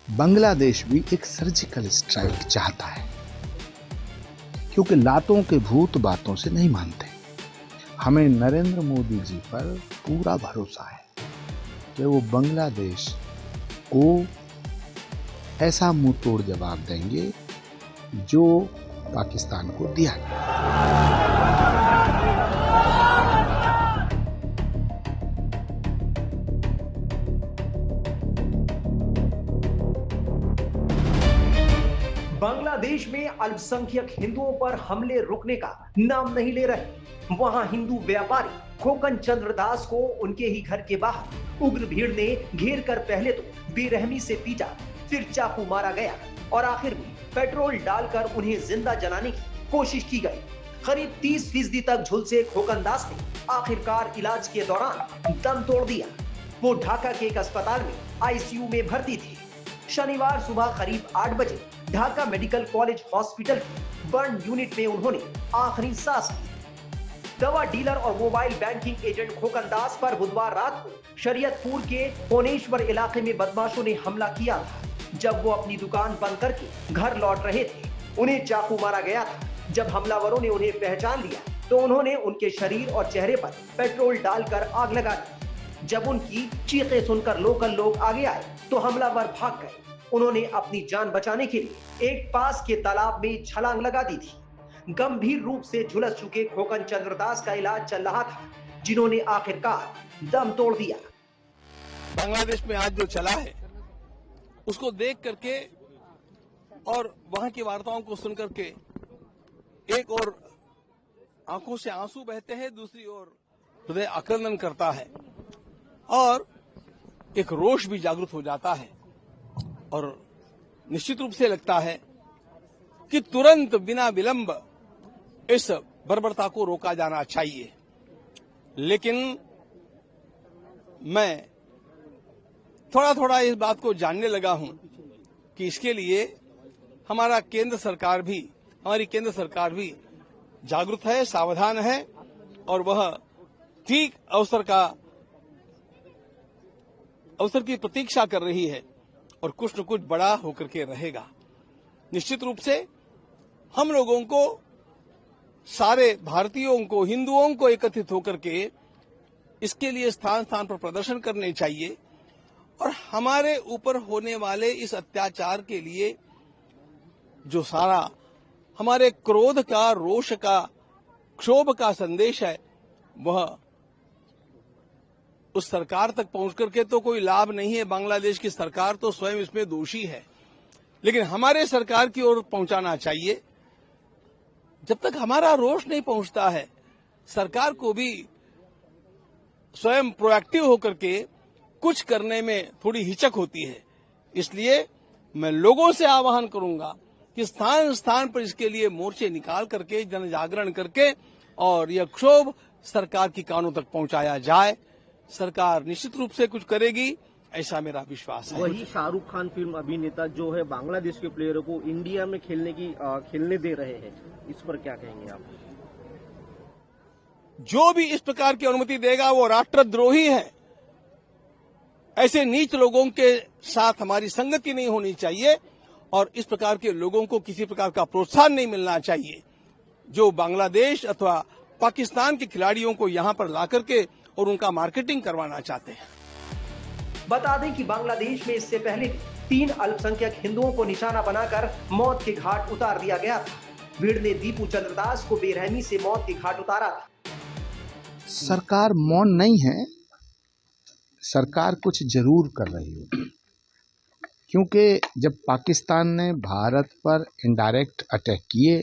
बांग्लादेश भी एक surgical strike चाहता है, क्योंकि लातों के भूत बातों से नहीं मानते। हमें नरेंद्र मोदी जी पर पूरा भरोसा है कि वो बांग्लादेश को ऐसा मुंह तोड़ जवाब देंगे जो पाकिस्तान को दिया गया। बांग्लादेश में अल्पसंख्यक हिंदुओं पर हमले रुकने का नाम नहीं ले रहे। वहां हिंदू व्यापारी खोकन चंद्र दास को उनके ही घर के बाहर उग्र भीड़ ने घेर कर पहले तो बेरहमी से पीटा, फिर चाकू मारा गया और आखिर में पेट्रोल डालकर उन्हें जिंदा जलाने की कोशिश की गई। करीब 30% तक झुलसे खोकन दास ने आखिरकार इलाज के दौरान दम तोड़ दिया। वो ढाका के एक अस्पताल में आईसीयू में भर्ती थे। शनिवार सुबह करीब 8 बजे ढाका मेडिकल कॉलेज हॉस्पिटल की बर्न यूनिट में उन्होंने आखिरी सांस ली। दवा डीलर और मोबाइल बैंकिंग एजेंट खोकन दास पर बुधवार रात को शरीयतपुर के कोनेश्वर इलाके में बदमाशों ने हमला किया था। जब वो अपनी दुकान बंद करके घर लौट रहे थे, उन्हें चाकू मारा गया था। जब हमलावरों ने उन्हें पहचान लिया तो उन्होंने उनके शरीर और चेहरे पर पेट्रोल डालकर आग लगा दी। जब उनकी चीखें सुनकर लोकल लोग आगे आए तो हमलावर भाग गए। उन्होंने अपनी जान बचाने के लिए एक पास के तालाब में छलांग लगा दी थी। गंभीर रूप से झुलस चुके खोकन चंद्र दास का इलाज चल रहा था, जिन्होंने आखिरकार दम तोड़ दिया। बांग्लादेश में आज जो चला है उसको देख करके और वहां की वार्ताओं को सुन करके एक और आंखों से आंसू बहते हैं, दूसरी ओर हृदय आक्रंदन करता है और एक रोष भी जागृत हो जाता है। और निश्चित रूप से लगता है कि तुरंत बिना विलंब इस बर्बरता को रोका जाना चाहिए। लेकिन मैं थोड़ा थोड़ा इस बात को जानने लगा हूं कि इसके लिए हमारी केंद्र सरकार भी जागरूक है, सावधान है और वह ठीक अवसर की प्रतीक्षा कर रही है और कुछ न कुछ बड़ा होकर के रहेगा। निश्चित रूप से हम लोगों को, सारे भारतीयों को, हिंदुओं को एकत्रित होकर के इसके लिए स्थान स्थान पर प्रदर्शन करने चाहिए और हमारे ऊपर होने वाले इस अत्याचार के लिए जो सारा हमारे क्रोध का, रोष का, क्षोभ का संदेश है, वह उस सरकार तक पहुंच करके तो कोई लाभ नहीं है। बांग्लादेश की सरकार तो स्वयं इसमें दोषी है, लेकिन हमारे सरकार की ओर पहुंचाना चाहिए। जब तक हमारा रोष नहीं पहुंचता है, सरकार को भी स्वयं प्रोएक्टिव होकर के कुछ करने में थोड़ी हिचक होती है। इसलिए मैं लोगों से आह्वान करूंगा कि स्थान स्थान पर इसके लिए मोर्चे निकाल करके, जन जागरण करके और यह क्षोभ सरकार की कानों तक पहुंचाया जाए। सरकार निश्चित रूप से कुछ करेगी, ऐसा मेरा विश्वास है। वही शाहरुख खान फिल्म अभिनेता जो है बांग्लादेश के प्लेयरों को इंडिया में खेलने दे रहे हैं, इस पर क्या कहेंगे आप? जो भी इस प्रकार की अनुमति देगा वो राष्ट्रद्रोही है। ऐसे नीच लोगों के साथ हमारी संगति नहीं होनी चाहिए और इस प्रकार के लोगों को किसी प्रकार का प्रोत्साहन नहीं मिलना चाहिए जो बांग्लादेश अथवा पाकिस्तान के खिलाड़ियों को यहां पर ला करके और उनका मार्केटिंग करवाना चाहते हैं। बता दें कि बांग्लादेश में इससे पहले 3 अल्पसंख्यक हिंदुओं को निशाना बनाकर मौत के घाट उतार दिया गया था। भीड़ ने दीपू चंद्र दास को बेरहमी से मौत के घाट उतारा था। सरकार मौन नहीं है, सरकार कुछ जरूर कर रही है, क्योंकि जब पाकिस्तान ने भारत पर इनडायरेक्ट अटैक किए,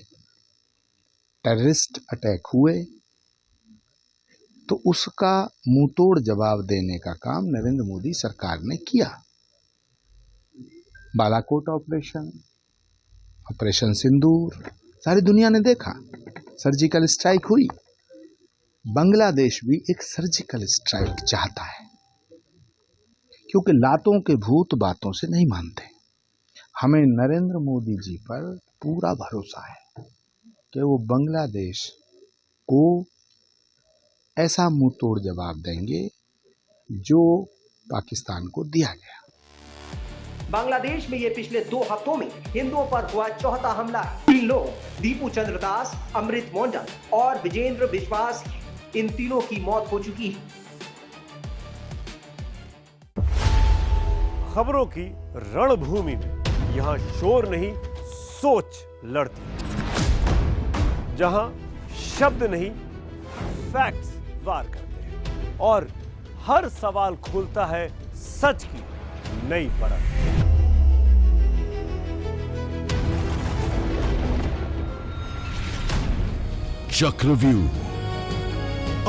टेररिस्ट अटैक हुए, तो उसका मुंहतोड़ जवाब देने का काम नरेंद्र मोदी सरकार ने किया। बालाकोट ऑपरेशन, ऑपरेशन सिंदूर, सारी दुनिया ने देखा, सर्जिकल स्ट्राइक हुई। बांग्लादेश भी एक सर्जिकल स्ट्राइक चाहता है, क्योंकि लातों के भूत बातों से नहीं मानते। हमें नरेंद्र मोदी जी पर पूरा भरोसा है कि वो बांग्लादेश को ऐसा मुंह तोड़ जवाब देंगे जो पाकिस्तान को दिया गया। बांग्लादेश में ये पिछले 2 हफ्तों में हिंदुओं पर हुआ चौथा हमला है। 3 लोग दीपू चंद्र दास, अमृत मोंडन और विजेंद्र विश्वास, इन तीनों की मौत हो चुकी है। खबरों की रणभूमि में यहां शोर नहीं सोच लड़ती, जहां शब्द नहीं फैक्ट्स वार करते हैं और हर सवाल खोलता है सच की नई परत। चक्रव्यूह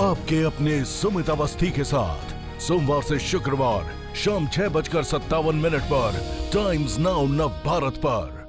आपके अपने सुमित अवस्थी के साथ सोमवार से शुक्रवार शाम 6:57 पर टाइम्स नाउ नव भारत पर।